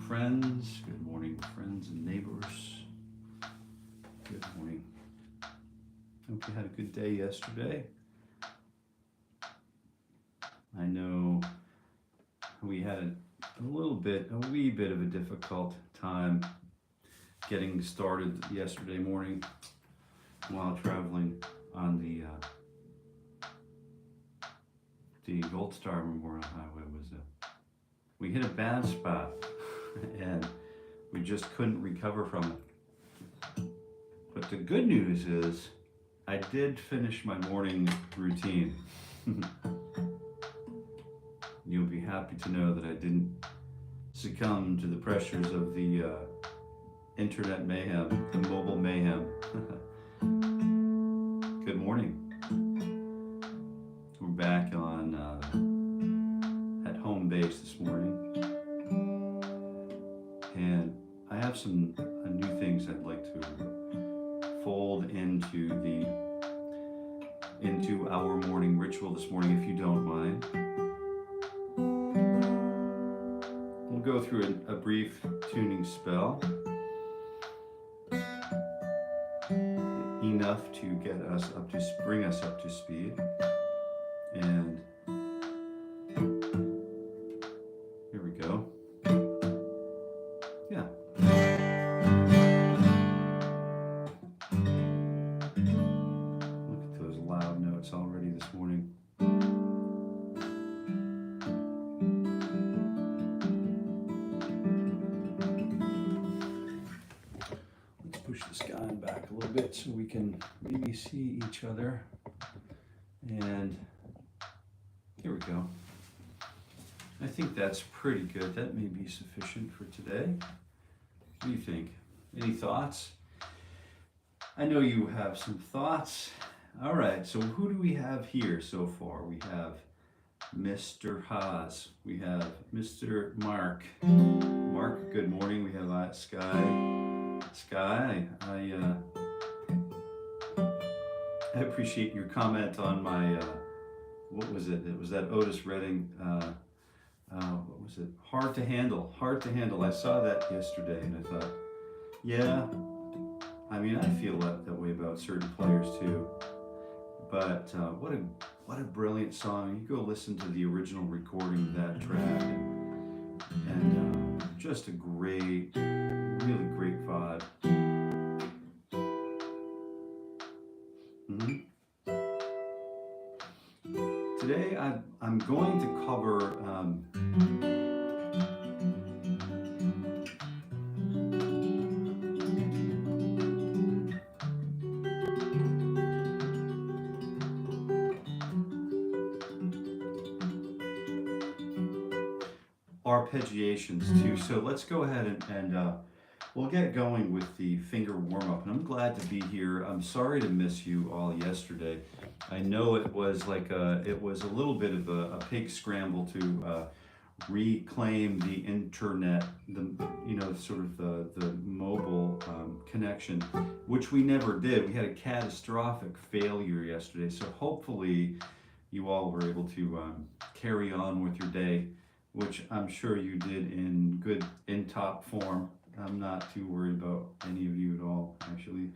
friends. Good morning, friends and neighbors. Good morning. Hope you had a good day yesterday. I know we had a wee bit of a difficult time getting started yesterday morning while traveling on the Gold Star Memorial Highway. We hit a bad spot and we just couldn't recover from it. But the good news is I did finish my morning routine. You'll be happy to know that I didn't succumb to the pressures of the internet mayhem, the mobile mayhem. Good morning. We're back on at home base this morning, and I have some new things I'd like to fold into our morning ritual this morning, if you don't mind. We'll go through a brief tuning spell, enough to get us bring us up to speed, and here we go. Yeah. Look at those loud notes already this morning. Let's push this guy back a little bit so we can maybe see each other. And here we go. I think that's pretty good. That may be sufficient for today. What do you think? Any thoughts? I know you have some thoughts. All right, so who do we have here so far? We have Mr. Haas. We have Mr. Mark. Mark, good morning. We have Sky. Sky, I appreciate your comment on my, what was it? It was that Otis Redding, what was it? Hard to handle. I saw that yesterday and I thought, yeah, I mean, I feel that way about certain players too. But what a brilliant song. You go listen to the original recording of that track and just a great, really great vibe. Today I'm going to cover arpeggiations too. So let's go ahead and we'll get going with the finger warm-up. And I'm glad to be here. I'm sorry to miss you all yesterday. I know it was like it was a little bit of a pig scramble to reclaim the internet, sort of the mobile connection, which we never did. We had a catastrophic failure yesterday. So hopefully you all were able to carry on with your day, which I'm sure you did in top form. I'm not too worried about any of you at all, actually.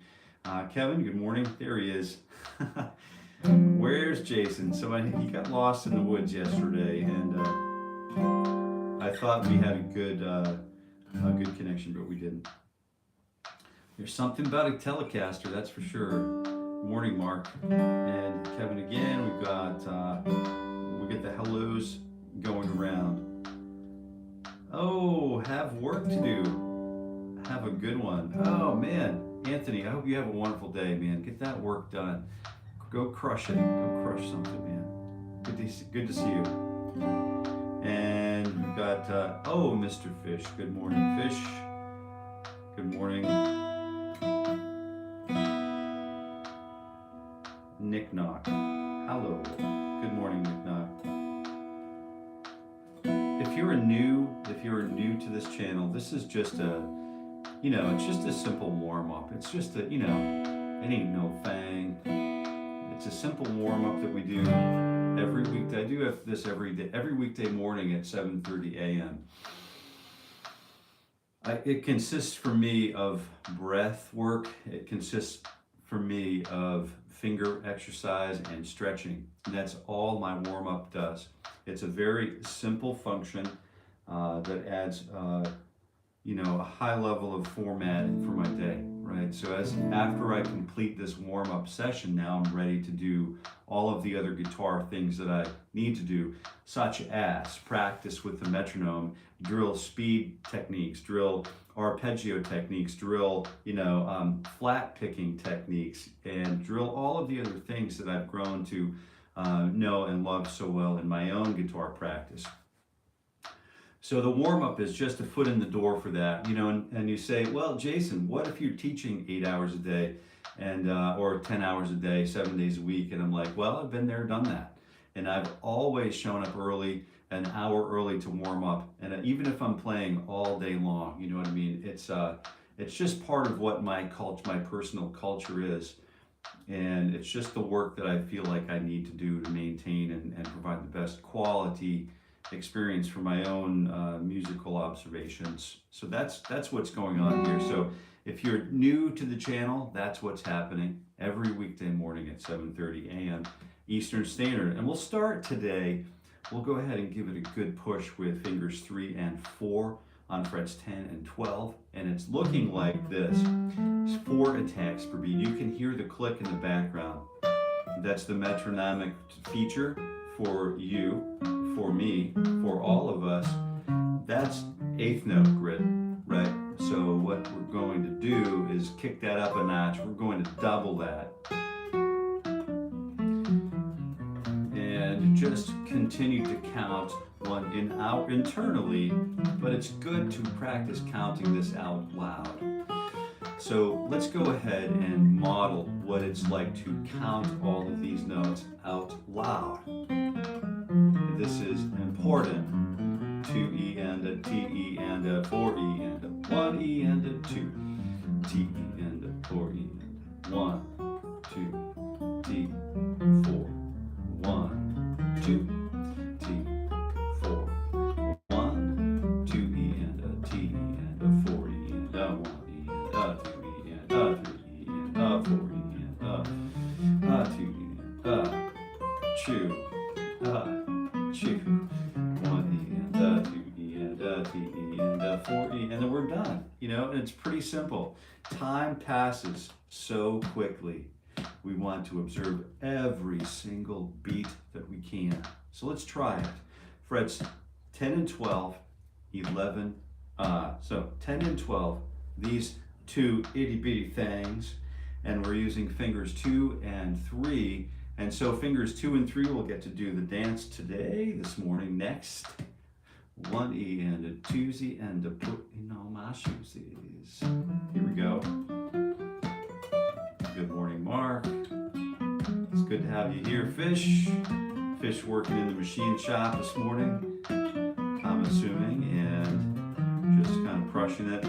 Kevin, good morning. There he is. Where's Jason? So he got lost in the woods yesterday, and I thought we had a good connection, but we didn't. There's something about a Telecaster, that's for sure. Morning, Mark and Kevin again. We've got we get the hellos going around. Oh, have work to do. Have a good one. Oh man, Anthony, I hope you have a wonderful day, man. Get that work done. Go crush it. Go crush something, man. Good to see you. And we've got Mr. Fish. Good morning, Fish. Good morning. Nick Knock. Hello. Good morning, Nick Knock. If you're new to this channel, this is just it's just a simple warm-up. It's just it ain't no thing. It's a simple warm-up that we do every weekday. I do have this every weekday morning at 7:30 a.m. It consists for me of breath work. It consists for me of finger exercise and stretching. And that's all my warm-up does. It's a very simple function that adds a high level of formatting for my day, right? So after I complete this warm-up session, now I'm ready to do all of the other guitar things that I need to do, such as practice with the metronome, drill speed techniques, drill arpeggio techniques, drill, flat picking techniques, and drill all of the other things that I've grown to know and love so well in my own guitar practice. So the warm-up is just a foot in the door for that, and you say, well, Jason, what if you're teaching 8 hours a day and or 10 hours a day, 7 days a week? And I'm like, well, I've been there, done that. And I've always shown up early, an hour early to warm up. And even if I'm playing all day long, you know what I mean? It's just part of what my personal culture is. And it's just the work that I feel like I need to do to maintain and provide the best quality experience for my own musical observations. So that's what's going on here. So if you're new to the channel, that's what's happening every weekday morning at 7:30 a.m. Eastern Standard. And we'll start today. We'll go ahead and give it a good push with fingers 3 and 4 on frets 10 and 12. And it's looking like this. It's 4 attacks per beat. You can hear the click in the background. That's the metronomic feature for you, for me, for all of us. That's 8th note grid, right? So what we're going to do is kick that up a notch. We're going to double that. And just continue to count one internally, but it's good to practice counting this out loud. So let's go ahead and model what it's like to count all of these notes out loud. This is important. 2E and a T-E and a 4E and a 1E and a 2. T-E and a 4E and a 1, 2, T, 4, 1, 2, T, 4, 1, 2E and a T and a 4E and a 1E and a 2E and a 3E and a 4E and a 2E and a 2, 1E and a 2E and a T-E and a 4E, and then we're done. And it's pretty simple. Time passes so quickly. We want to observe every single beat that we can. So let's try it. Frets 10 and 12, 11, so 10 and 12, these two itty bitty things, and we're using fingers 2 and 3. And so fingers 2 and 3 will get to do the dance today, this morning, next. 1E and a 2Z and a put in all my shoesies. Here we go. Good morning, Mark. It's good to have you here, Fish. Fish working in the machine shop this morning, I'm assuming, and just kind of crushing it.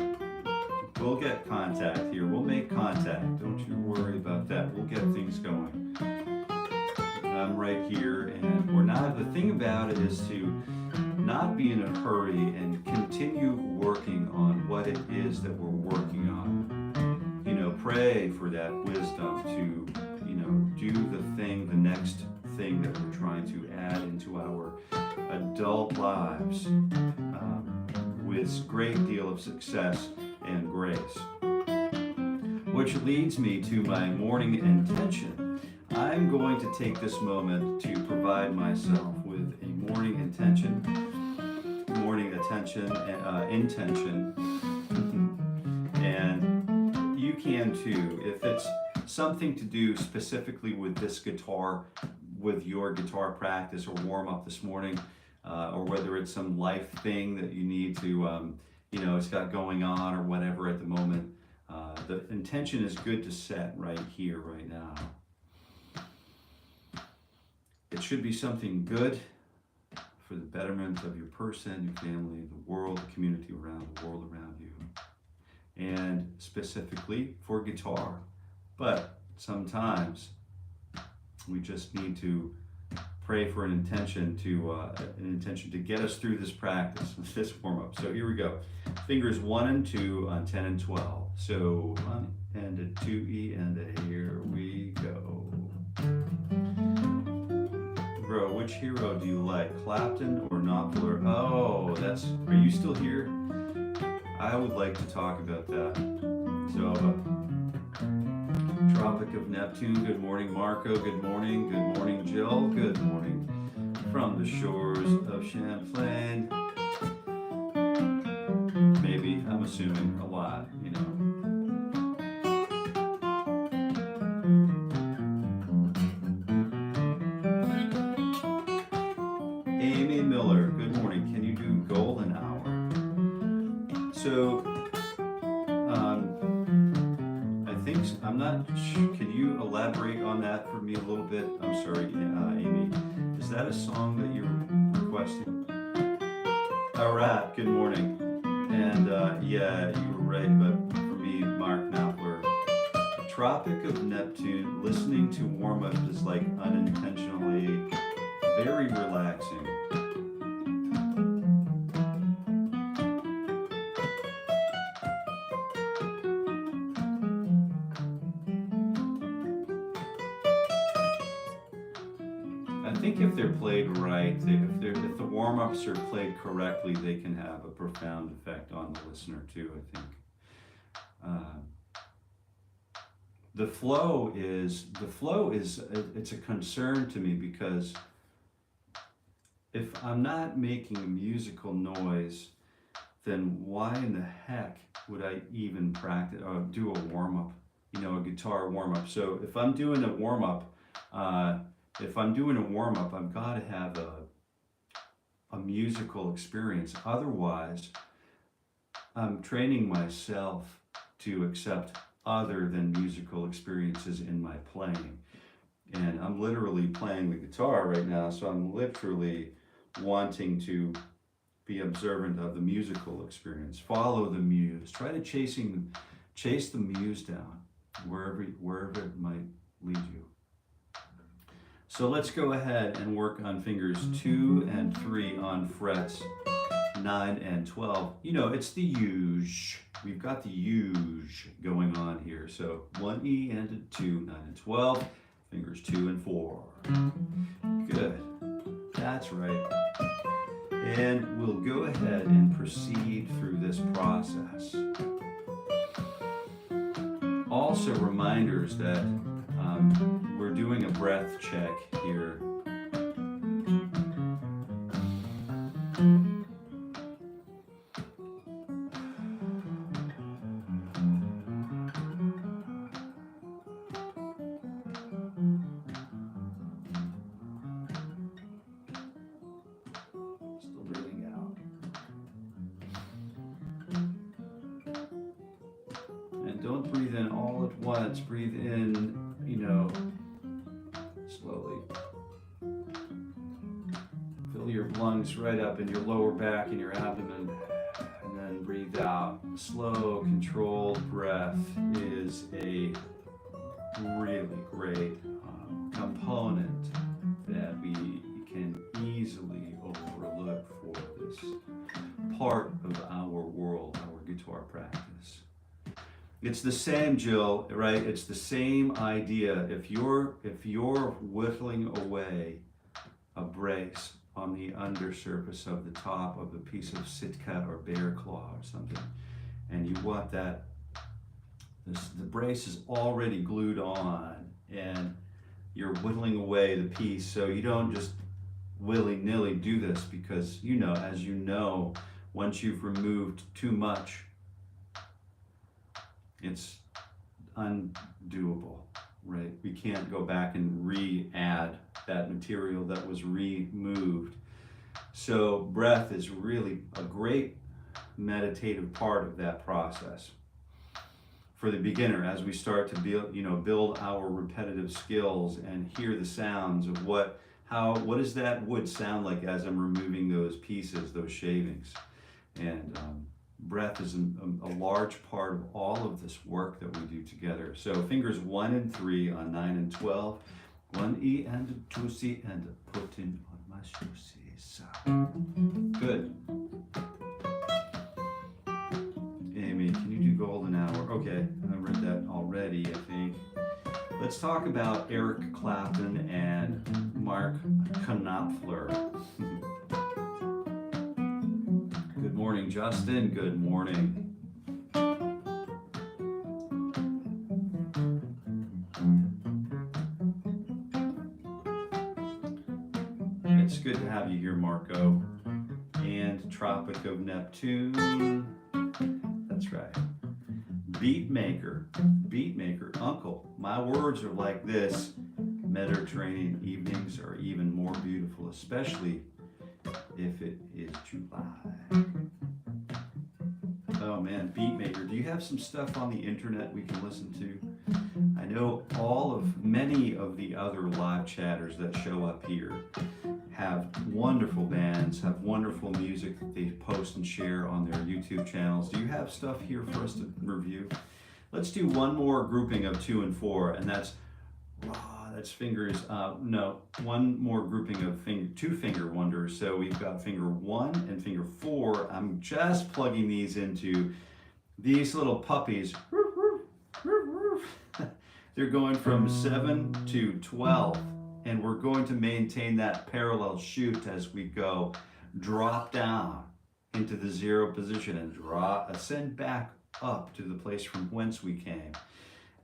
We'll get contact here. We'll make contact. Don't you worry about that. We'll get things going. I'm right here, and we're not. The thing about it is to not be in a hurry and continue working on what it is that we're working on. Pray for that wisdom to, do the next thing that we're trying to add into our adult lives with great deal of success and grace. Which leads me to my morning intention. I'm going to take this moment to provide myself with a morning intention, and you can too. If it's something to do specifically with this guitar, with your guitar practice or warm up this morning, or whether it's some life thing that you need to, it's got going on or whatever at the moment, the intention is good to set right here, right now. It should be something good for the betterment of your person, your family, the world, the community around, the world around you, and specifically for guitar. But sometimes we just need to pray for an intention to get us through this practice, this warm-up. So here we go. Fingers 1 and 2 on 10 and 12. So 1 and a 2E and a here we go. Bro, which hero do you like, Clapton or Knopfler? Oh, are you still here? I would like to talk about that. So, Tropic of Neptune, good morning Marco, good morning Jill, good morning from the shores of Champlain. Maybe, I'm assuming a lot, you know. Amy Miller, good morning. Can you do Golden Hour? So, I think, I'm not sure, can you elaborate on that for me a little bit? I'm sorry, Amy. Is that a song that you're requesting? All right, good morning. And yeah, you were right, but for me, Mark Knopfler, Tropic of Neptune, listening to warm-up is like unintentionally very relaxing. I think if they're played right, if the warm-ups are played correctly, they can have a profound effect on the listener too, I think. The flow is, it's a concern to me because if I'm not making a musical noise, then why in the heck would I even practice or do a warm-up, you know, a guitar warm-up? So if I'm doing a warm-up, I've got to have a musical experience. Otherwise, I'm training myself to accept other than musical experiences in my playing. And I'm literally playing the guitar right now, so I'm literally wanting to be observant of the musical experience. Follow the muse. Try to chase the muse down wherever it might lead you. So let's go ahead and work on fingers 2 and 3 on frets 9 and 12. You know, it's the huge. We've got the huge going on here. So 1E and a 2, 9 and 12. Fingers 2 and 4. Good. That's right. And we'll go ahead and proceed through this process. Also reminders that we're doing a breath check here. Still breathing out. And don't breathe in all at once. Breathe in, you know, slowly. Fill your lungs right up in your lower back and your abdomen, and then breathe out. Slow, controlled breath is a really great component that we can easily overlook for this part of our world, our guitar practice. It's the same, Jill, right? It's the same idea. If you're whittling away a brace on the undersurface of the top of a piece of Sitka or bear claw or something, and you want that, the brace is already glued on, and you're whittling away the piece, so you don't just willy-nilly do this, because you know, as you know, once you've removed too much, it's undoable, right? We can't go back and re-add that material that was removed. So breath is really a great meditative part of that process for the beginner as we start to build our repetitive skills and hear the sounds of what does that wood sound like as I'm removing those pieces, those shavings. And breath is a large part of all of this work that we do together. So fingers 1 and 3 on 9 and 12. 1E and a 2C and a putting on my shoes. Good. Okay, I read that already, I think. Let's talk about Eric Clapton and Mark Knopfler. Good morning, Justin. Good morning. It's good to have you here, Marco. And Tropic of Neptune. That's right. Beatmaker, uncle. My words are like this. Mediterranean evenings are even more beautiful, especially if it is July. Oh man, Beatmaker, do you have some stuff on the internet we can listen to? I know many of the other live chatters that show up here have wonderful bands, have wonderful music that they post and share on their YouTube channels. Do you have stuff here for us to review? Let's do one more grouping of 2 and 4, and that's fingers, one more grouping of 2 finger wonders. So we've got finger 1 and finger 4. I'm just plugging these into these little puppies. They're going from 7 to 12. And we're going to maintain that parallel shoot as we go. Drop down into the 0 position and ascend back up to the place from whence we came.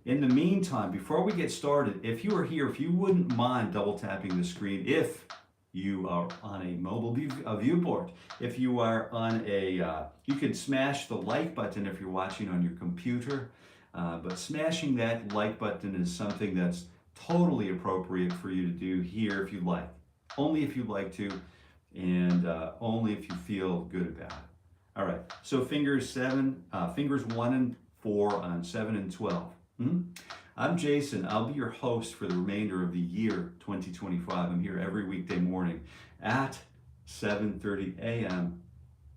In the meantime, before we get started, if you are here, if you wouldn't mind double tapping the screen, if you are on a mobile viewport, if you are on you can smash the like button if you're watching on your computer, but smashing that like button is something that's totally appropriate for you to do here if you like. Only if you like to, and only if you feel good about it. All right, so fingers 1 and 4 on 7 and 12. I'm Jason. I'll be your host for the remainder of the year 2025. I'm here every weekday morning at 7:30 a.m.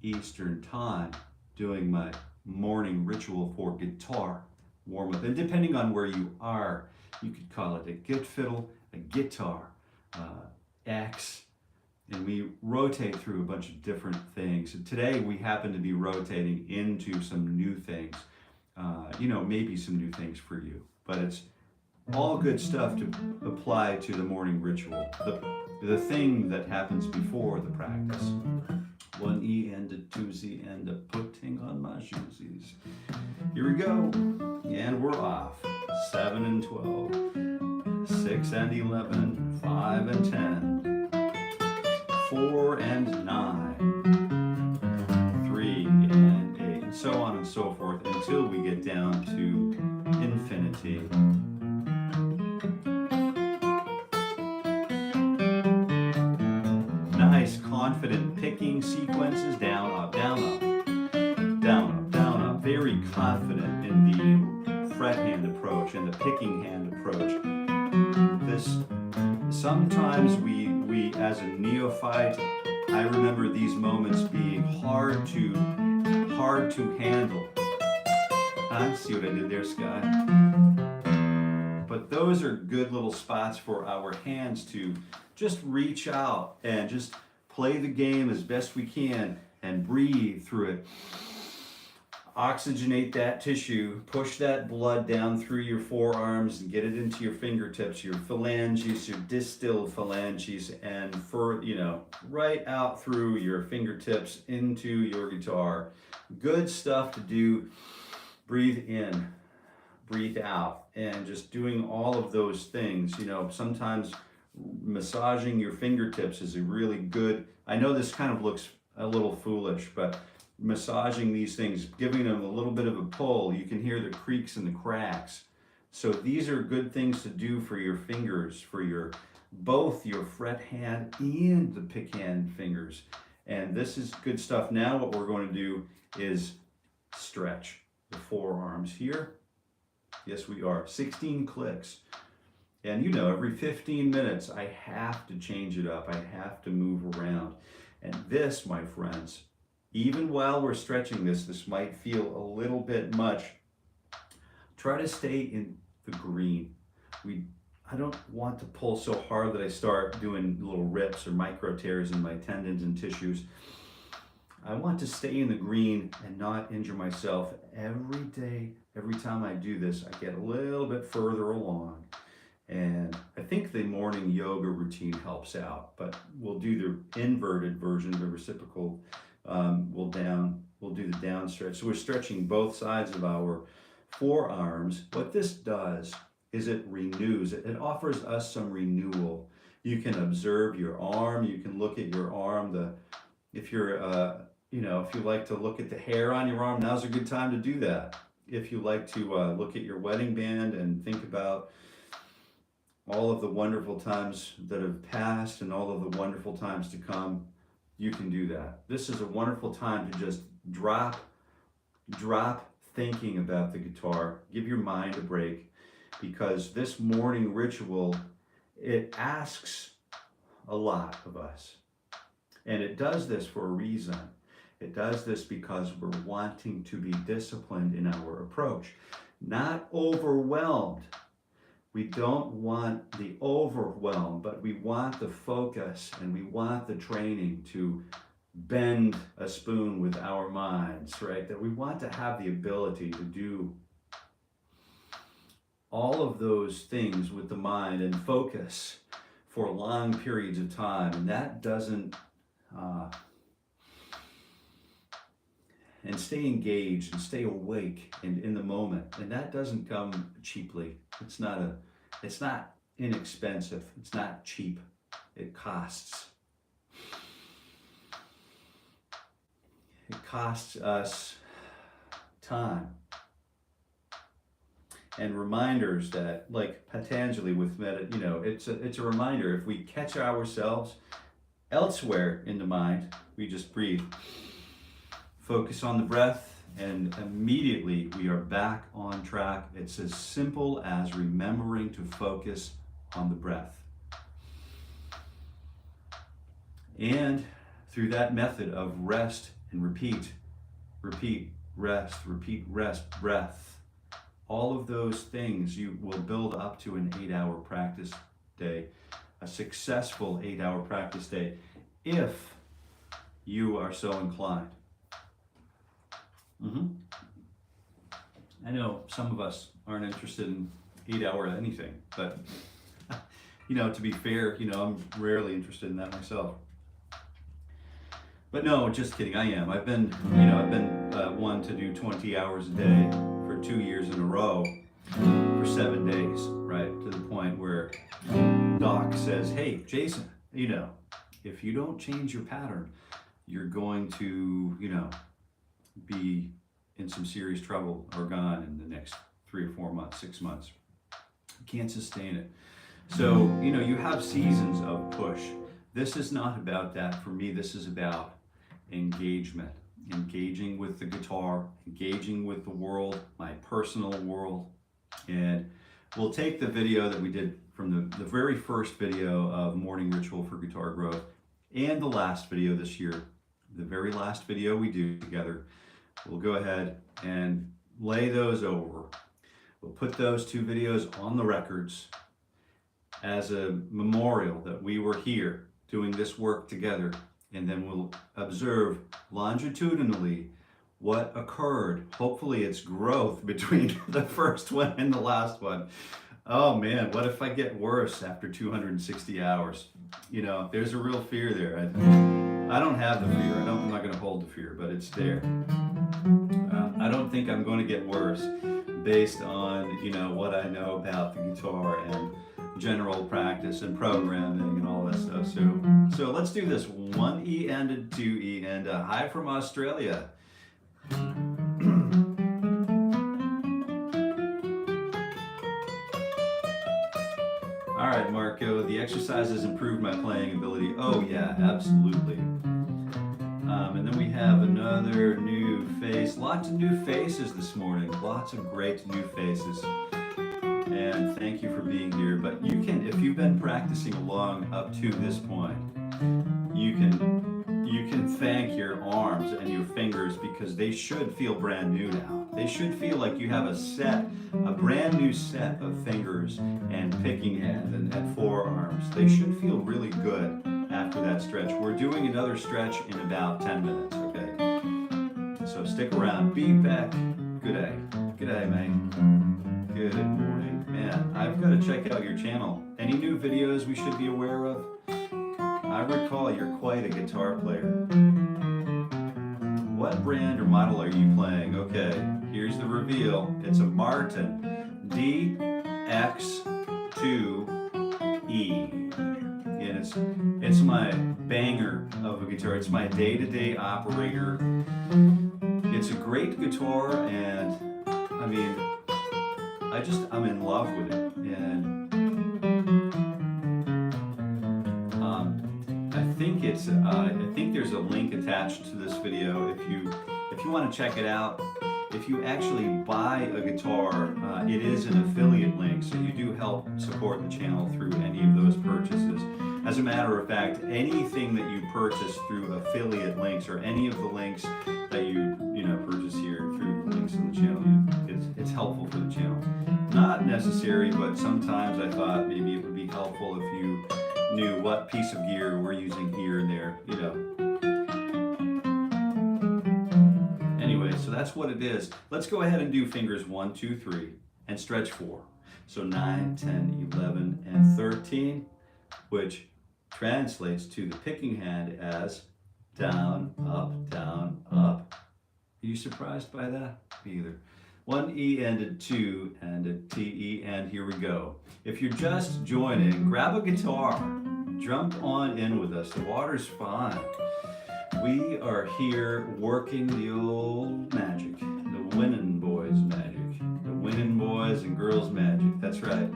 Eastern Time doing my morning ritual for guitar warm-up. And depending on where you are, you could call it a git fiddle, a guitar, X, and we rotate through a bunch of different things. And today we happen to be rotating into some new things, maybe some new things for you, but it's all good stuff to apply to the morning ritual, the thing that happens before the practice. 1 E and a 2 Z and a putting on my shoesies. Here we go, and we're off. 7 and 12, 6 and 11, 5 and 10, 4 and 9, 3 and 8, and so on and so forth until we get down to infinity. Nice, confident picking sequences, down, up, down, up, down, up, down, up. Very confident in the fret hand approach and the picking hand approach. Sometimes we as a neophyte, I remember these moments being hard to handle. See what I did there, Sky? But those are good little spots for our hands to just reach out and just play the game as best we can and breathe through it. Oxygenate that tissue, push that blood down through your forearms and get it into your fingertips, your phalanges, your distal phalanges, and right out through your fingertips into your guitar. Good stuff to do. Breathe in, breathe out, and just doing all of those things. Sometimes massaging your fingertips is a really good, I know this kind of looks a little foolish, but massaging these things, giving them a little bit of a pull, you can hear the creaks and the cracks. So these are good things to do for your fingers, for both your fret hand and the pick hand fingers. And this is good stuff. Now what we're going to do is stretch the forearms here. Yes, we are. 16 clicks. And every 15 minutes, I have to change it up. I have to move around. And this, my friends, even while we're stretching this might feel a little bit much. Try to stay in the green. I don't want to pull so hard that I start doing little rips or micro tears in my tendons and tissues. I want to stay in the green and not injure myself. Every day, every time I do this, I get a little bit further along. And I think the morning yoga routine helps out, but we'll do the inverted version, the reciprocal. We'll do the down stretch. So we're stretching both sides of our forearms. What this does is it renews, it offers us some renewal. You can observe your arm, you can look at your arm, if you're, if you like to look at the hair on your arm, now's a good time to do that. If you like to look at your wedding band and think about all of the wonderful times that have passed and all of the wonderful times to come, you can do that. This is a wonderful time to just drop thinking about the guitar. Give your mind a break, because this morning ritual, it asks a lot of us. And it does this for a reason. It does this because we're wanting to be disciplined in our approach, not overwhelmed. We don't want the overwhelm, but we want the focus and we want the training to bend a spoon with our minds, right? That we want to have the ability to do all of those things with the mind and focus for long periods of time. And that doesn't, and stay engaged and stay awake and in the moment. And that doesn't come cheaply. It's not inexpensive. It's not cheap. It costs. It costs us time. And reminders that, like Patanjali with it's a reminder. If we catch ourselves elsewhere in the mind, we just breathe. Focus on the breath, and immediately we are back on track. It's as simple as remembering to focus on the breath. And through that method of rest and repeat, rest, breath, all of those things, you will build up to an 8-hour practice day, a successful 8-hour practice day, if you are so inclined. I know some of us aren't interested in 8-hour anything, but to be fair, I'm rarely interested in that myself. But no, just kidding, I am. I've been one to do 20 hours a day for 2 years in a row for 7 days, right? To the point where Doc says, hey, Jason, if you don't change your pattern, you're going to, be in some serious trouble or gone in the next 3 or 4 months, 6 months. You can't sustain it. So, you have seasons of push. This is not about that for me. This is about engagement, engaging with the guitar, engaging with the world, my personal world. And we'll take the video that we did from the very first video of Morning Ritual for Guitar Growth and the last video this year, the very last video we do together. We'll go ahead and lay those over. We'll put those 2 videos on the records as a memorial that we were here doing this work together, and then we'll observe longitudinally what occurred. Hopefully it's growth between the first one and the last one. Oh man, what if I get worse after 260 hours? There's a real fear there. I don't have the fear. I'm not going to hold the fear, but it's there. I don't think I'm going to get worse based on, what I know about the guitar and general practice and programming and all that stuff. So let's do this. 1 E and a 2 E, and hi from Australia. All right, Marco, the exercises improved my playing ability. Oh yeah, absolutely. And then we have another new face. Lots of new faces this morning. Lots of great new faces. And thank you for being here. But you can, if you've been practicing along up to this point, you can thank your arms and your fingers, because they should feel brand new now. They should feel like you have a brand new set of fingers and picking hand and forearms. They should feel really good after that stretch. We're doing another stretch in about 10 minutes, okay? So stick around. Be back. Good day. Good day, man. Good morning. Man, I've got to check out your channel. Any new videos we should be aware of? I recall you're quite a guitar player. What brand or model are you playing? Okay, here's the reveal. It's a Martin DX2E. And it's my banger of a guitar. It's my day-to-day operator. It's a great guitar, and I mean, I'm in love with it. And I think there's a link attached to this video if you want to check it out. If you actually buy a guitar, it is an affiliate link, so you do help support the channel through any of those purchases. As a matter of fact, anything that you purchase through affiliate links, or any of the links that you purchase here through the links in the channel, it's helpful for the channel. Not necessary, but sometimes I thought maybe it would be helpful if you knew what piece of gear we're using here and there, Anyway, so that's what it is. Let's go ahead and do fingers 1, 2, 3, and stretch 4. So 9, 10, 11, and 13, which translates to the picking hand as down, up, down, up. Are you surprised by that? Me either. 1 E and a 2 and a T E, and here we go. If you're just joining, grab a guitar, jump on in with us. The water's fine. We are here working the old magic, the winning boys magic, the winning boys and girls magic. That's right.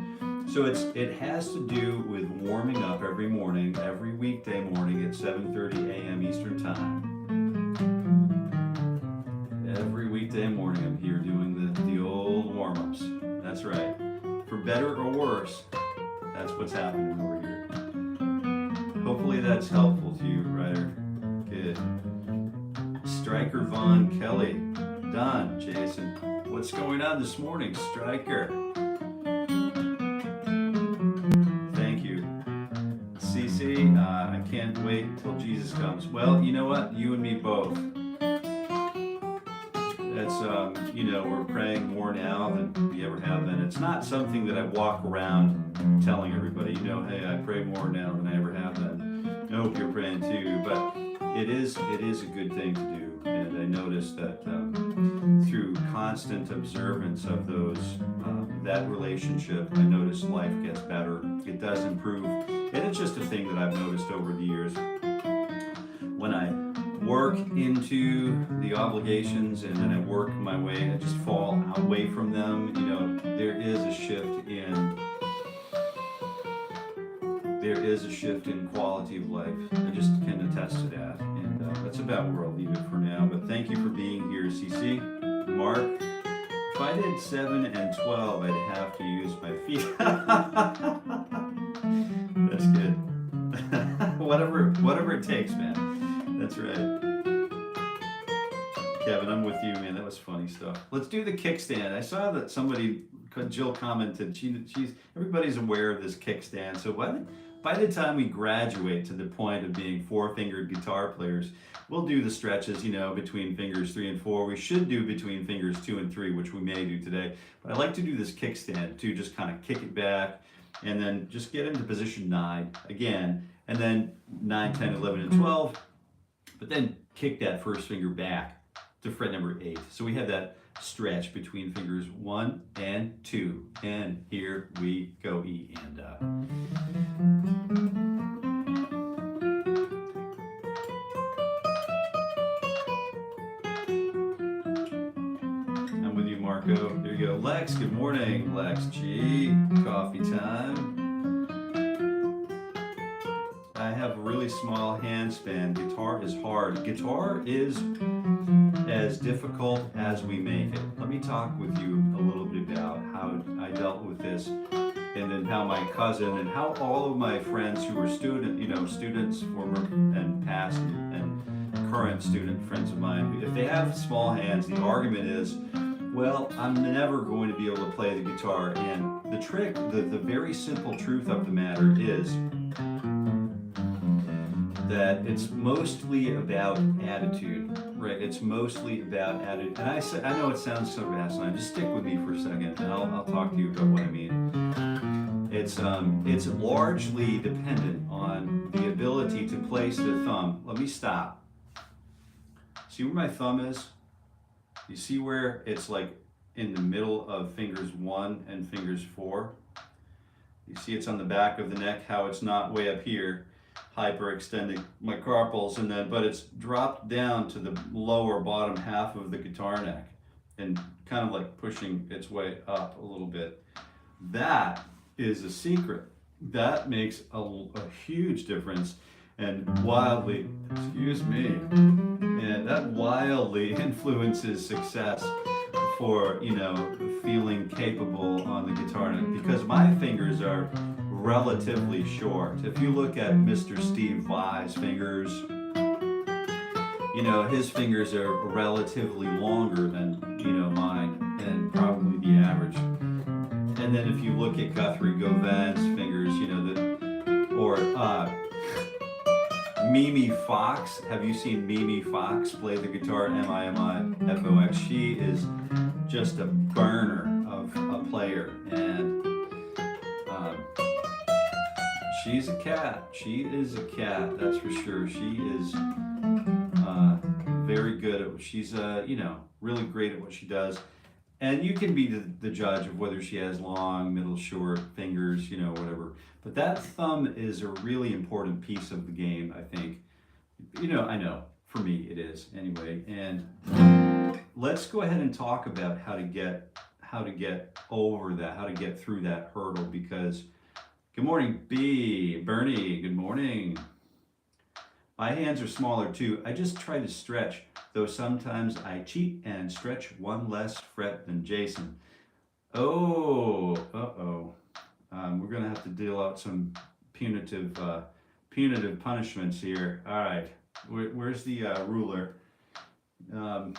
So it has to do with warming up every morning, every weekday morning at 7:30 a.m. Eastern Time. Every weekday morning I'm here doing the old warm-ups. That's right. For better or worse, that's what's happening over here. Hopefully that's helpful to you, Ryder. Good. Striker Von Kelly. Done, Jason. What's going on this morning, Striker? Thank you. CC, I can't wait till Jesus comes. Well, you know what? You and me both. That's, we're praying more now than we ever have been. It's not something that I walk around telling everybody, hey, I pray more now than I ever have been. I hope you're praying too, but it is a good thing to do. And I noticed that through constant observance of that relationship, I notice life gets better. It does improve. And it's just a thing that I've noticed over the years. When I work into the obligations and then I work my way, I just fall away from them, there is a shift in quality of life. I just can attest to that. And that's about where I'll leave it for now. But thank you for being here, CC. Mark, if I did 7 and 12, I'd have to use my feet. That's good. Whatever it takes, man. That's right. Kevin, I'm with you, man. That was funny stuff. Let's do the kickstand. I saw that Jill commented, everybody's aware of this kickstand. So by the time we graduate to the point of being 4-fingered guitar players, we'll do the stretches, between fingers 3 and 4. We should do between fingers 2 and 3, which we may do today. But I like to do this kickstand too, just kind of kick it back and then just get into position 9 again, and then 9, 10, 11, and 12. But then kick that first finger back to fret number 8. So we have that stretch between fingers 1 and 2. And here we go, E and I'm with you, Marco. There you go. Lex, good morning. Lex G, coffee time. I have a really small hand span. Guitar is hard. Guitar is as difficult as we make it. Let me talk with you a little bit about how I dealt with this, and then how my cousin and how all of my friends who were students, former and past and current student friends of mine, if they have small hands, the argument is, well, I'm never going to be able to play the guitar. And the trick, the very simple truth of the matter is that it's mostly about attitude, right? It's mostly about attitude. And I know it sounds so asinine. Just stick with me for a second, and I'll talk to you about what I mean. It's largely dependent on the ability to place the thumb. Let me stop. See where my thumb is? You see where it's like in the middle of fingers 1 and fingers 4? You see it's on the back of the neck, how it's not way up here, hyperextending my carpals, and then, but it's dropped down to the lower bottom half of the guitar neck and kind of like pushing its way up a little bit. That is a secret. That makes a huge difference, and wildly, excuse me, and that wildly influences success for, you know, feeling capable on the guitar neck, because my fingers are relatively short. If you look at Mr. Steve Weiss' fingers, you know, his fingers are relatively longer than, you know, mine, and probably the average. And then if you look at Guthrie Govan's fingers, you know, or Mimi Fox. Have you seen Mimi Fox play the guitar? M-I-M-I-F-O-X. She is just a burner of a player, and she's a cat. She is a cat, that's for sure. She is very good at what she's, you know, really great at what she does. And you can be the judge of whether she has long, middle, short fingers, you know, whatever. But that thumb is a really important piece of the game, I think. You know, I know, for me it is anyway. And let's go ahead and talk about how to get over that, how to get through that hurdle, because good morning, Bernie, good morning. My hands are smaller too. I just try to stretch, though sometimes I cheat and stretch one less fret than Jason. Oh, uh-oh. We're gonna have to deal out some punitive punishments here. All right, where's the ruler? All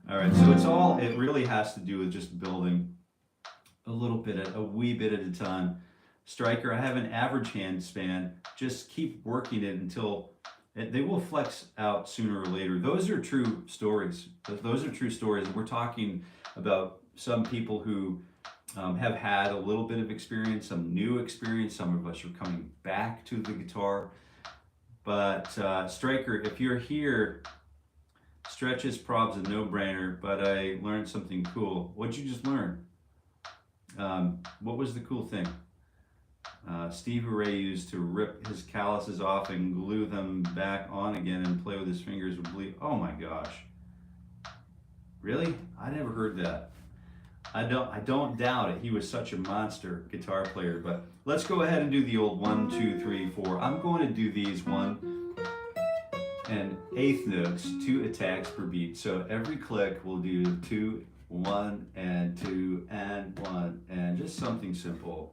right, so it really has to do with just building a wee bit at a time. Striker, I have an average hand span. Just keep working it until they will flex out sooner or later. Those are true stories. Those are true stories. We're talking about some people who have had a little bit of experience, some new experience. Some of us are coming back to the guitar. But Striker, if you're here, stretches, probs, a no-brainer, but I learned something cool. What'd you just learn? What was the cool thing? Steve Ray used to rip his calluses off and glue them back on again and play with his fingers would bleed. Oh my gosh. Really? I never heard that. I don't doubt it. He was such a monster guitar player. But let's go ahead and do the old 1, 2, 3, 4. I'm going to do these 1 and 1/8 notes, 2 attacks per beat. So every click we'll do 2, 1 and 2 and 1, and just something simple.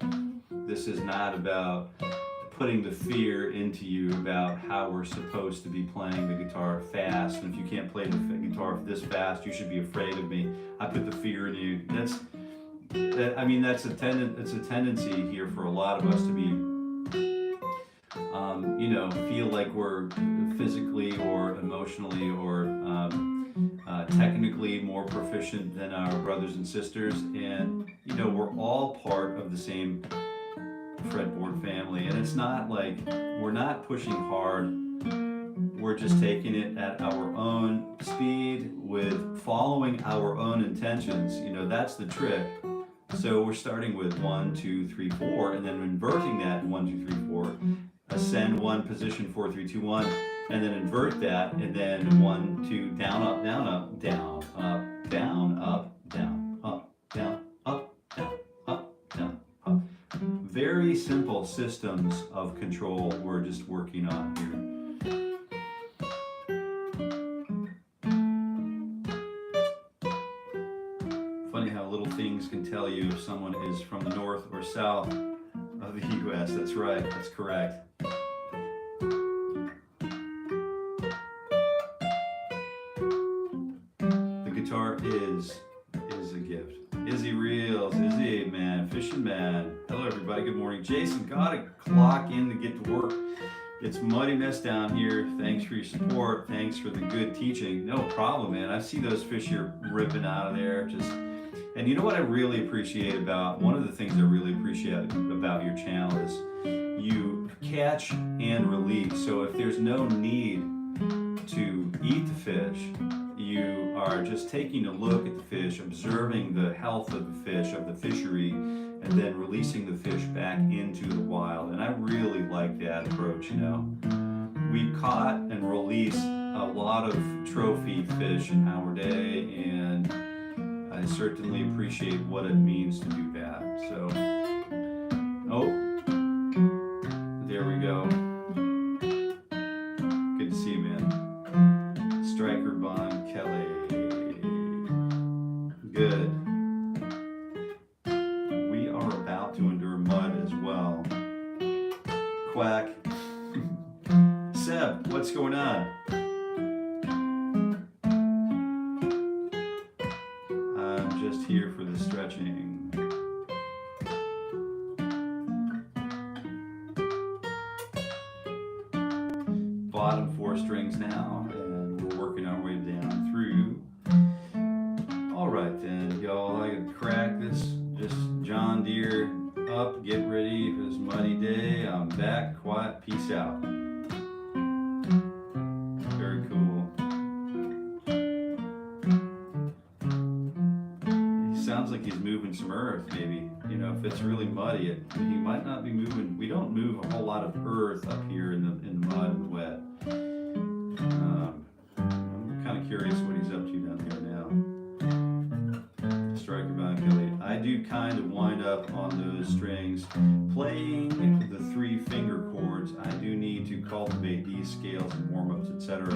This is not about putting the fear into you about how we're supposed to be playing the guitar fast. And if you can't play the guitar this fast, you should be afraid of me. I put the fear in you. That's a tendency here for a lot of us to be, you know, feel like we're physically or emotionally or technically more proficient than our brothers and sisters. And, you know, we're all part of the same fretboard family, and it's not like we're not pushing hard, we're just taking it at our own speed with following our own intentions. You know, that's the trick. So we're starting with 1, 2, 3, 4, and then inverting that 1, 2, 3, 4, ascend 1, position 4, 3, 2, 1, and then invert that, and then 1, 2, down, up, down, up, down, up, down, up, down, up, down, up, down, up, down, up. Very simple systems of control we're just working on here. Funny how little things can tell you if someone is from the north or south of the U.S. That's right, that's correct. The guitar is a gift. Izzy Reels, Izzy, man, fishing man. Hello everybody, good morning. Jason, gotta clock in to get to work. It's muddy mess down here. Thanks for your support. Thanks for the good teaching. No problem, man. I see those fish here ripping out of there. And you know what I really appreciate about, one of the things I really appreciate about your channel is you catch and release. So if there's no need to eat the fish, you are just taking a look at the fish, observing the health of the fish, of the fishery, and then releasing the fish back into the wild. And I really like that approach, you know. We caught and released a lot of trophy fish in our day, and I certainly appreciate what it means to do that. So, oh, there we go. Good to see you, man. Striker Bond Kelly. Good. We are about to endure mud as well. Quack. Seb, what's going on? I'm just here for the stretching. Bottom 4 strings now, and we're working our way down through. All right then, y'all, I can crack this. Just John Deere up, get ready for this muddy day. I'm back, quiet, peace out. Very cool. He sounds like he's moving some earth, maybe. You know, if it's really muddy, he might not be moving. We don't move a whole lot of earth up here in the mud and the wet. I'm kind of curious what he's up to down here now. Striker Bound Kelly. I do kind of wind up on those strings. Playing the 3 finger chords, I do need to cultivate these scales and warm-ups, etc.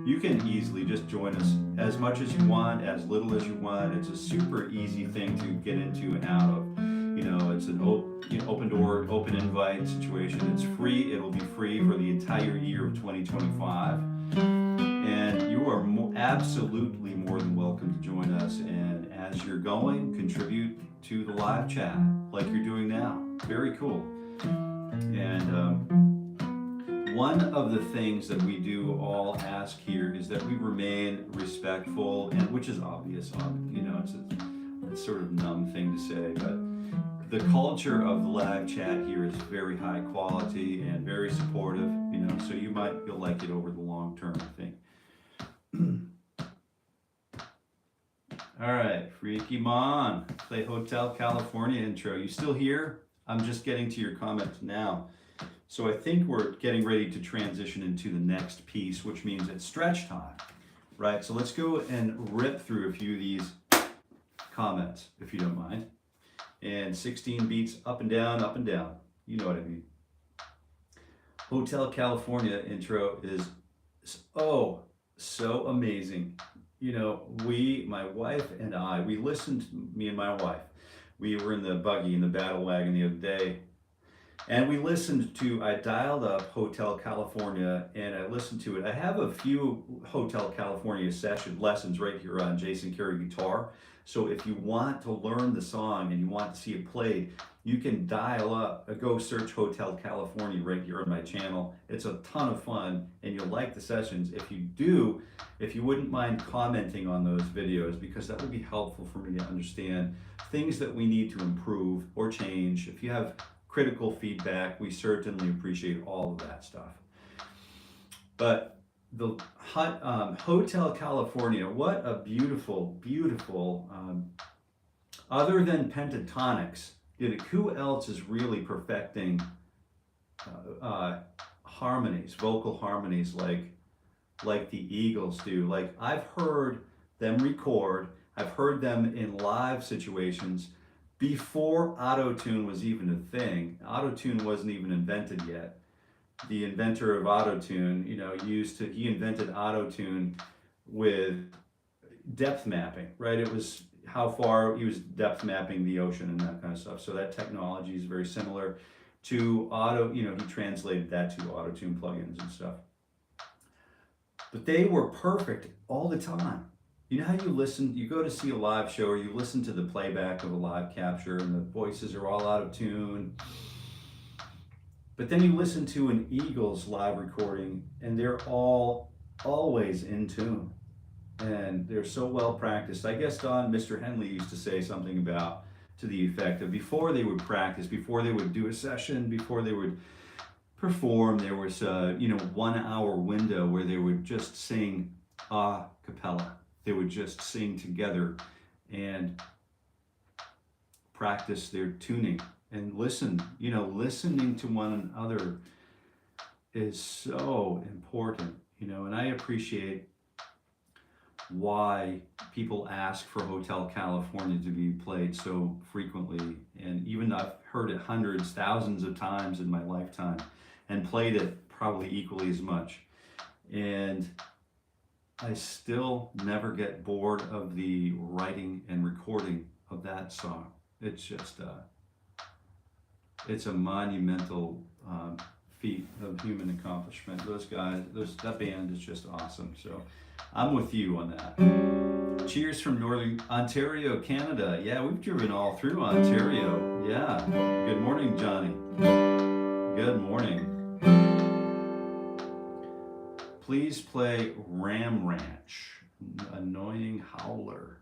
You can easily just join us as much as you want, as little as you want. It's a super easy thing to get into and out of. You know, it's an open door, open invite situation. It's free. It'll be free for the entire year of 2025. And you are absolutely more than welcome to join us. And as you're going, contribute to the live chat like you're doing now. Very cool. And one of the things that we do all ask here is that we remain respectful, and which is obvious. You know, it's sort of numb thing to say, but the culture of the live chat here is very high quality and very supportive, you know, so you'll like it over the long term, I think. All right, Freaky Mon, play Hotel California intro. You still here? I'm just getting to your comments now. So I think we're getting ready to transition into the next piece, which means it's stretch time, right? So let's go and rip through a few of these comments, if you don't mind. And 16 beats up and down, up and down. You know what I mean. Hotel California intro is, oh, so amazing. You know, my wife and I, me and my wife, we were in the buggy, in the battle wagon the other day, and we listened to, I dialed up Hotel California and I listened to it. I have a few Hotel California lessons right here on Jason Carey Guitar. So if you want to learn the song and you want to see it played, you can dial up, go search Hotel California right here on my channel. It's a ton of fun and you'll like the sessions. If you do, if you wouldn't mind commenting on those videos, because that would be helpful for me to understand things that we need to improve or change. If you have critical feedback, we certainly appreciate all of that stuff. But the Hotel California, what a beautiful, beautiful, other than pentatonics, who else is really perfecting harmonies, vocal harmonies like the Eagles do? Like, I've heard them record, I've heard them in live situations before auto-tune was even a thing. Auto-tune wasn't even invented yet. The inventor of auto-tune, you know, he invented auto-tune with depth mapping, right? It was how far he was depth mapping the ocean and that kind of stuff. So that technology is very similar to he translated that to auto-tune plugins and stuff. But they were perfect all the time. You know how you go to see a live show or you listen to the playback of a live capture and the voices are all out of tune. But then you listen to an Eagles live recording and they're always in tune. And they're so well practiced. I guess Mr. Henley used to say something about, to the effect of, before they would practice, before they would do a session, before they would perform, there was a 1 hour window where they would just sing a cappella. They would just sing together and practice their tuning and listen. Listening to one another is so important, and I appreciate why people ask for Hotel California to be played so frequently. And even I've heard it hundreds, thousands of times in my lifetime and played it probably equally as much. And I still never get bored of the writing and recording of that song. It's just, it's a monumental feat of human accomplishment. Those guys, that band is just awesome. So I'm with you on that. Cheers from Northern Ontario, Canada. Yeah, we've driven all through Ontario. Yeah. Good morning, Johnny. Good morning. Please play Ram Ranch, Annoying Howler.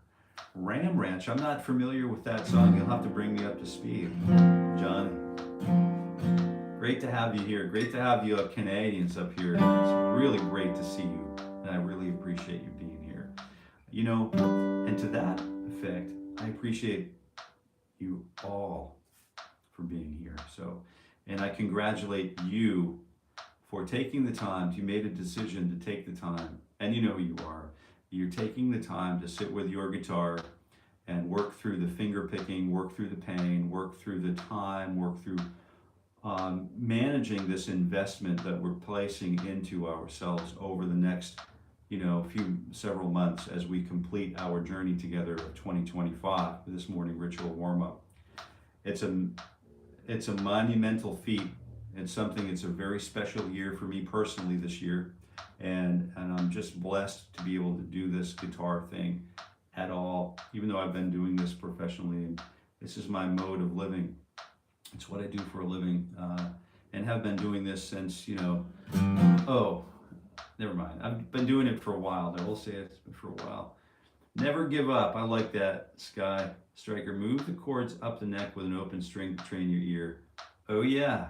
Ram Ranch, I'm not familiar with that song. You'll have to bring me up to speed, Johnny. Great to have you here. Great to have you Canadians up here. It's really great to see you. And I really appreciate you being here. And to that effect, I appreciate you all for being here. So, and I congratulate you for taking the time. You made a decision to take the time, and you know who you are. You're taking the time to sit with your guitar and work through the finger picking, work through the pain, work through the time, work through managing this investment that we're placing into ourselves over the next several months as we complete our journey together of 2025 with this morning ritual warm-up. It's a monumental feat. It's a very special year for me personally this year, and I'm just blessed to be able to do this guitar thing at all, even though I've been doing this professionally, and this is my mode of living. It's what I do for a living, and have been doing this since, oh, never mind. I've been doing it for a while. I will say it's been for a while. Never give up. I like that, Sky Striker. Move the chords up the neck with an open string to train your ear. Oh, yeah.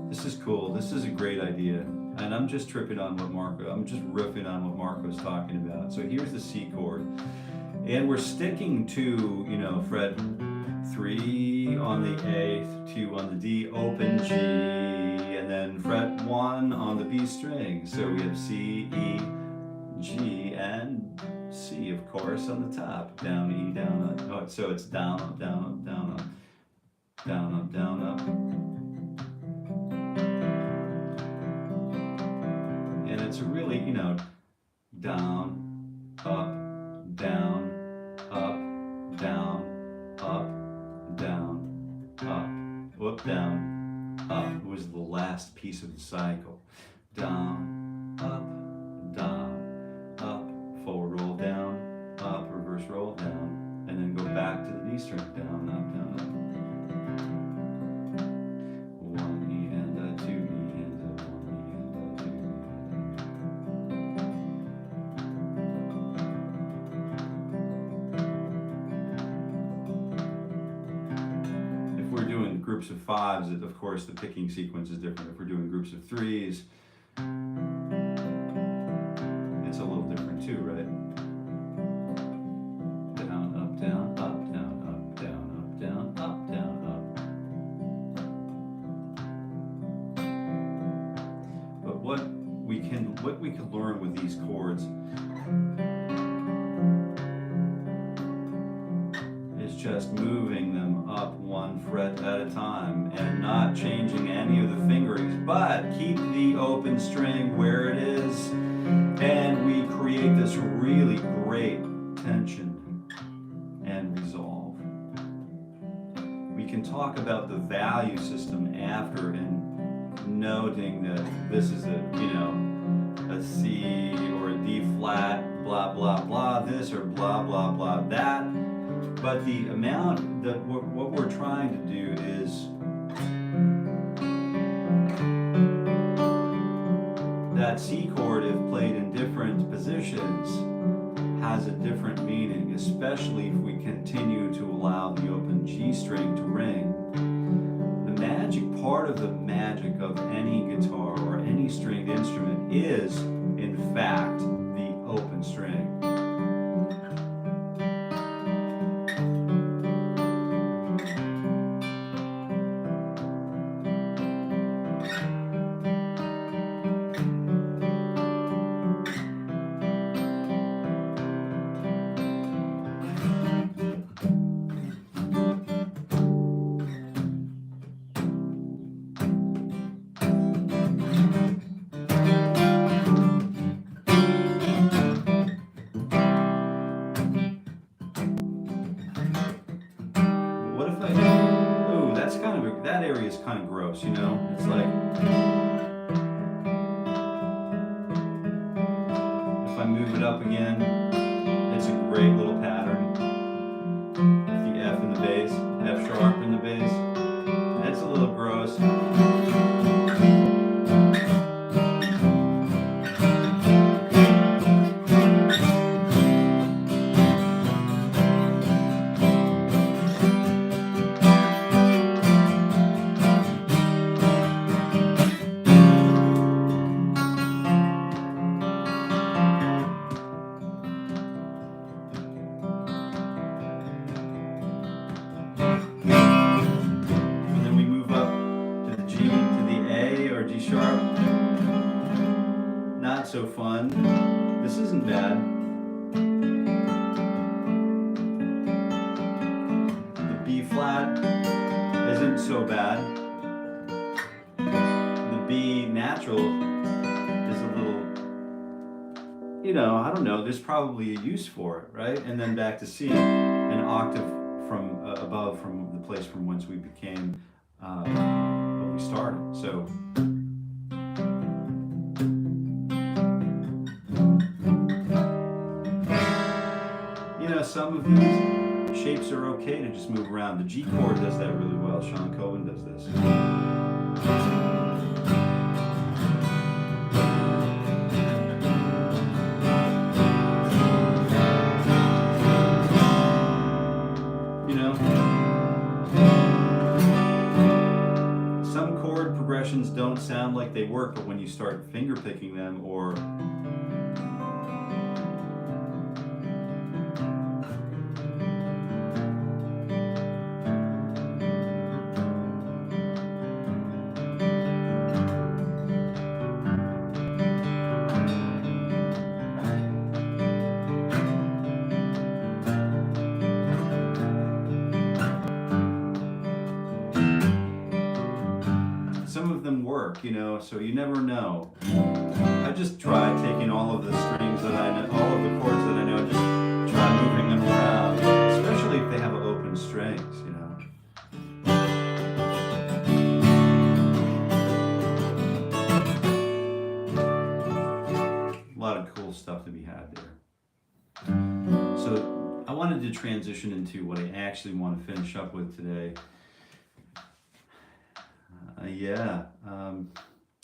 This is cool. This is a great idea. And I'm just riffing on what Marco's talking about. So here's the C chord. And we're sticking to, fret 3 on the A, 2 on the D, open G, and then fret 1 on the B string. So we have C, E, G, and C, of course, on the top. Down, E, down, up. Oh, so it's down, up, down, up, down, up, down, up, down, up. And it's really, down, up, down, up, down, up, down, up, whoop, down, up was the last piece of the cycle. Down, up, forward roll down, up, reverse roll down, and then go back to the D string, down, up, down, up. 1 E and a 2 E and a 1 E and a 2 E. If we're doing groups of 5s, of course the picking sequence is different. If we're doing groups of 3s, it's a little different too, right? Down, up, down, up, down, up, down, up, down, up, down, up. But what we can learn with these chords is just moving them up 1 fret at a time and not changing any of the fingerings, but keep the open string where it is, and we create this really great tension and resolve. We can talk about the value system after and noting that this is a C or a D flat blah, blah, blah, this or blah, blah, blah, that. But the amount that what we're trying to do is that C chord, if played in different positions, has a different meaning, especially if we continue to allow the open G string to ring. The magic, part of the magic of any guitar or any stringed instrument is, in fact, the open string. That area is kind of gross, you know? It's like, if I move it up again, it's a great little pattern. With the F in the bass, F sharp in the bass. That's a little gross. So fun. This isn't bad. The B flat isn't so bad. The B natural is a little, you know, I don't know, there's probably a use for it, right? And then back to C, an octave from above from the place from whence we became what we started. So some of these shapes are okay to just move around. The G chord does that really well. Sean Cohen does this. You know, some chord progressions don't sound like they work, but when you start finger picking them or you know, so you never know. I just try taking all of the strings that I know, all of the chords that I know, just try moving them around, especially if they have open strings, you know. A lot of cool stuff to be had there. So I wanted to transition into what I actually want to finish up with today.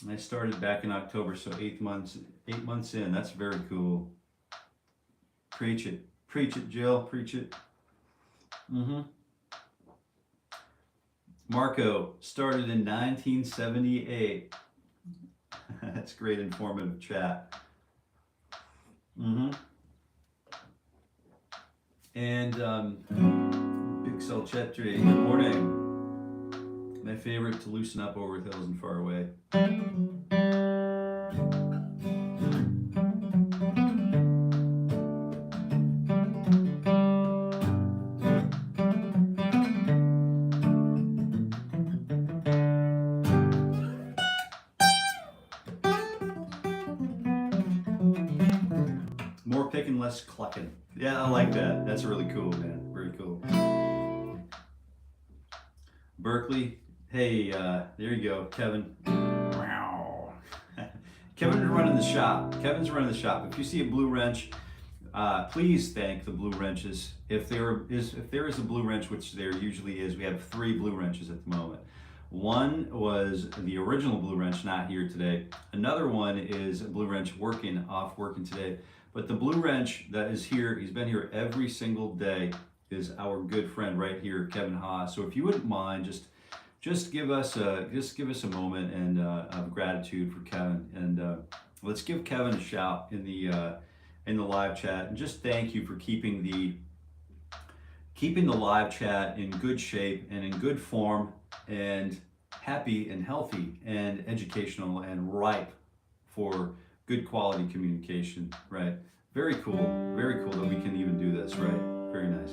I started back in October, so 8 months in. That's very cool. Preach it, Jill, preach it. Marco started in 1978. That's great informative chat. And Big Salchetri, good morning. My favorite to loosen up over hills and far away. More picking, less clucking. Yeah, I like that. That's really cool, man. Very cool. Berkeley. Hey, there you go, Kevin. Wow. Kevin's running the shop. If you see a blue wrench Please thank the blue wrenches. If there is a blue wrench, which there usually is, we have 3 blue wrenches at the moment. One was the original blue wrench, not here today. Another one is a blue wrench off working today. But the blue wrench that is here, he's been here every single day, is our good friend right here, Kevin Haas. So if you wouldn't mind, just give us a moment and of gratitude for Kevin, and let's give Kevin a shout in the live chat, and just thank you for keeping the live chat in good shape and in good form and happy and healthy and educational and ripe for good quality communication, right? Very cool that we can even do this, right? Very nice.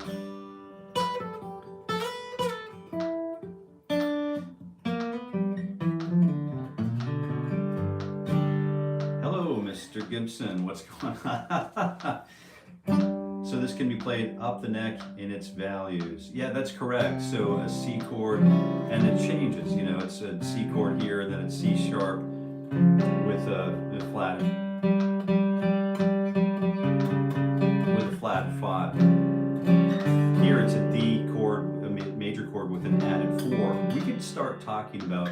Hello, Mr. Gibson, what's going on? So this can be played up the neck in its values. Yeah, that's correct. So a C chord, and it changes, you know, it's a C chord here, then it's C sharp with a flat 5. Here it's a D chord, a major chord with an added 4. We could start talking about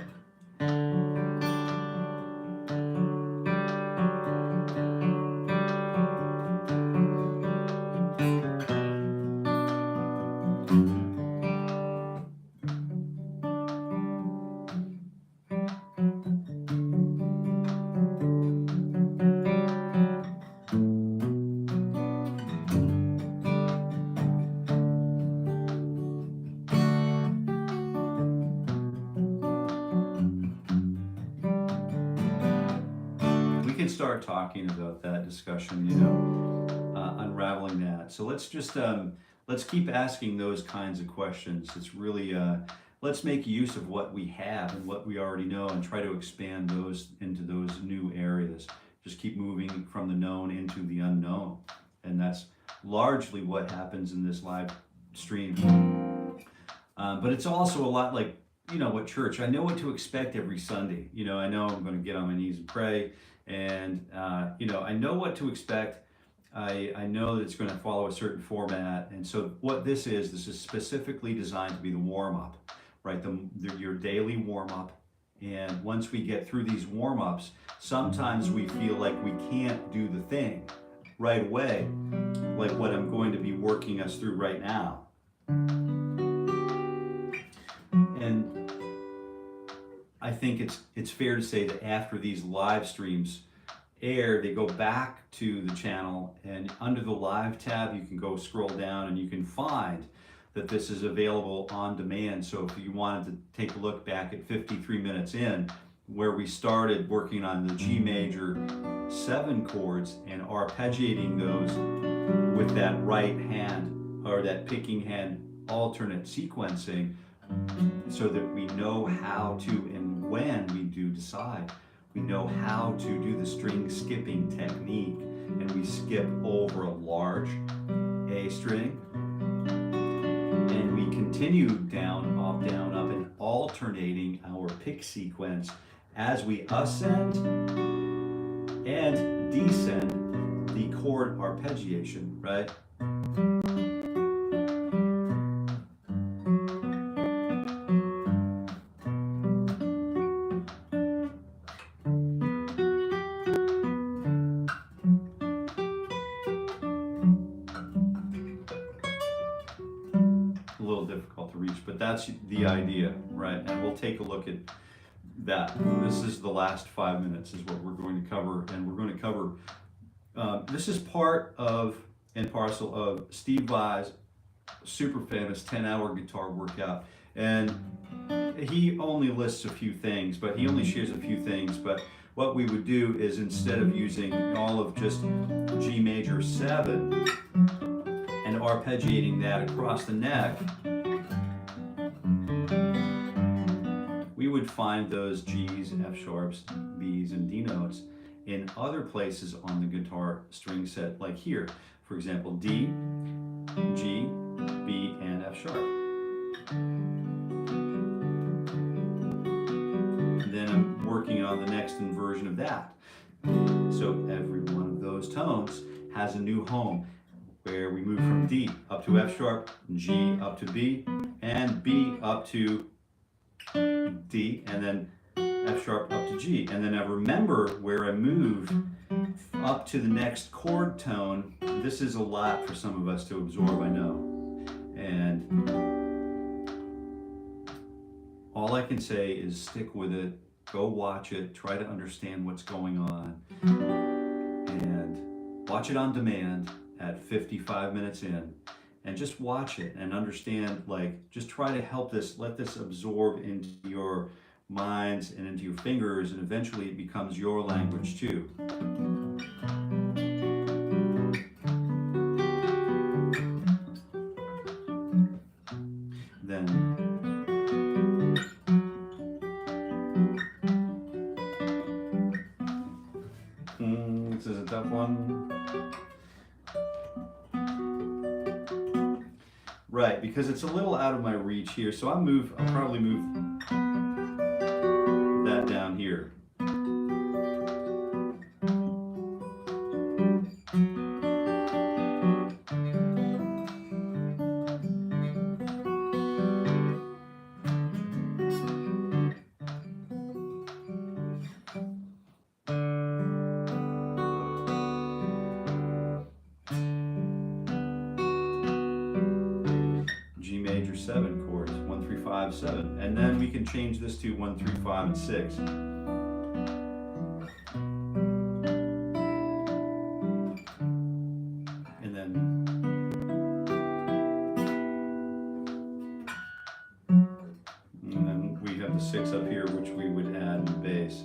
talking about that discussion, you know, unraveling that. So let's just let's keep asking those kinds of questions. It's really let's make use of what we have and what we already know, and try to expand those into those new areas. Just keep moving from the known into the unknown, and that's largely what happens in this live stream. But it's also a lot like, you know, at church. I know what to expect every Sunday. You know, I know I'm going to get on my knees and pray. And, you know, I know what to expect. I know that it's going to follow a certain format. And so what this is specifically designed to be the warm-up, right? Your daily warm-up. And once we get through these warm-ups, sometimes we feel like we can't do the thing right away, like what I'm going to be working us through right now. And I think it's fair to say that after these live streams air, they go back to the channel, and under the live tab, you can go scroll down and you can find that this is available on demand. So if you wanted to take a look back at 53 minutes in, where we started working on the G major 7 chords and arpeggiating those with that right hand or that picking hand alternate sequencing, so that we know how to, and when we do decide, we know how to do the string skipping technique, and we skip over a large A string, and we continue down, up, and alternating our pick sequence as we ascend and descend the chord arpeggiation, right? That's the idea, right? And we'll take a look at that. This is the last 5 minutes is what we're going to cover, and we're going to cover, this is part of and parcel of Steve Weiss' super famous 10-hour guitar workout. And he only lists a few things, but he only shares a few things. But what we would do is, instead of using all of just G major 7 and arpeggiating that across the neck, we would find those G's, F sharps, B's, and D notes in other places on the guitar string set, like here. For example, D, G, B, and F sharp. And then I'm working on the next inversion of that. So every one of those tones has a new home. where we move from D up to F sharp, G up to B, and B up to D, and then F sharp up to G. And then I remember where I moved up to the next chord tone. This is a lot for some of us to absorb, I know. And all I can say is stick with it, go watch it, try to understand what's going on, and watch it on demand at 55 minutes in, and just watch it and understand, like, just try to let this absorb into your minds and into your fingers, and eventually it becomes your language too. This is a tough one. Right, because it's a little out of my reach here, so I'll probably move that down here. G major 7 chords, 1, 3, 5, 7, and then we can change this to 1, 3, 5, and 6. And then we have the 6 up here, which we would add in the bass.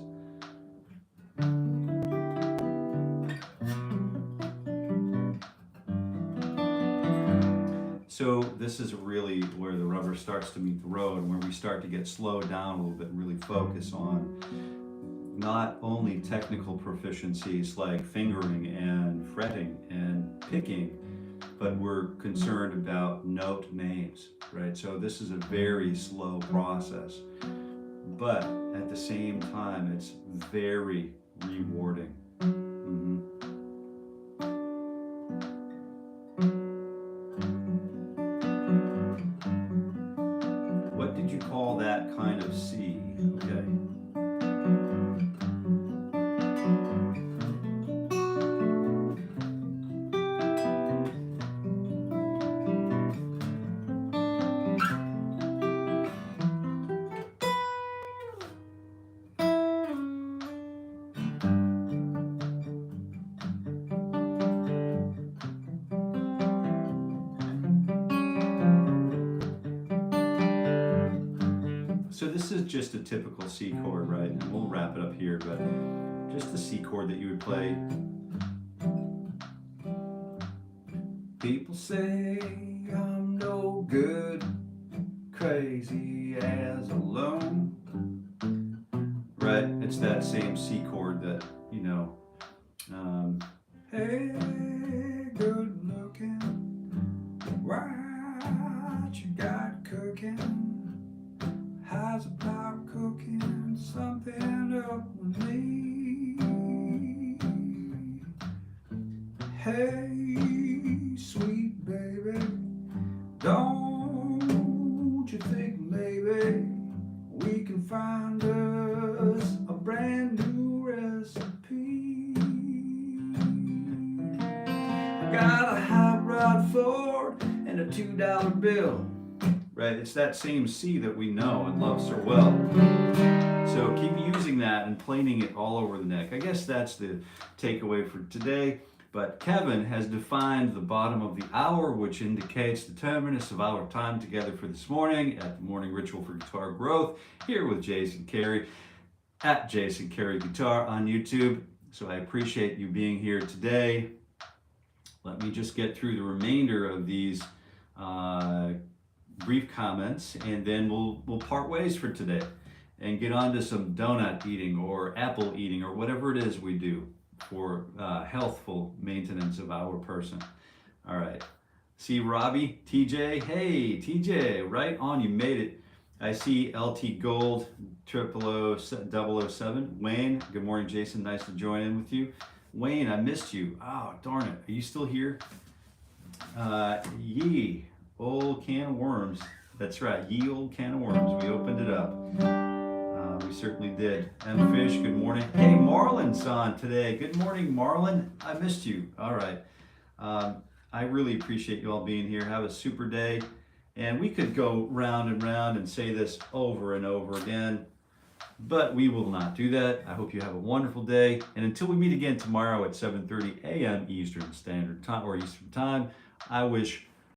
So this is really where the rubber starts to meet the road, and where we start to get slowed down a little bit and really focus on not only technical proficiencies like fingering and fretting and picking, but we're concerned about note names, right? So this is a very slow process, but at the same time, it's very rewarding. What did you call that kind of C? Okay. So this is just a typical C chord, right? And we'll wrap it up here, but just the C chord that you would play. People say I'm no good, crazy as alone. Right? It's that same C chord that, you know, hey, good looking, what you got cooking? How's about cooking something up with me? Hey, sweet baby, don't you think maybe we can find us a brand new recipe? I got a hot rod Ford and a $2 bill. Right, it's that same C that we know and love so well. So keep using that and planing it all over the neck. I guess that's the takeaway for today. But Kevin has defined the bottom of the hour, which indicates the terminus of our time together for this morning at the Morning Ritual for Guitar Growth, here with Jason Carey at Jason Carey Guitar on YouTube. So I appreciate you being here today. Let me just get through the remainder of these brief comments, and then we'll part ways for today and get on to some donut eating or apple eating or whatever it is we do for healthful maintenance of our person. All right. See Robbie, TJ. Hey, TJ, right on. You made it. I see LT Gold 007. Wayne, good morning, Jason. Nice to join in with you. Wayne, I missed you. Oh, darn it. Are you still here? Ye old can of worms. That's right, ye old can of worms. We opened it up. We certainly did. M Fish, good morning. Hey, Marlon's on today. Good morning, Marlon. I missed you. All right. I really appreciate you all being here. Have a super day. And we could go round and round and say this over and over again, but we will not do that. I hope you have a wonderful day. And until we meet again tomorrow at 7:30 a.m. Eastern Standard Time or Eastern Time, I wish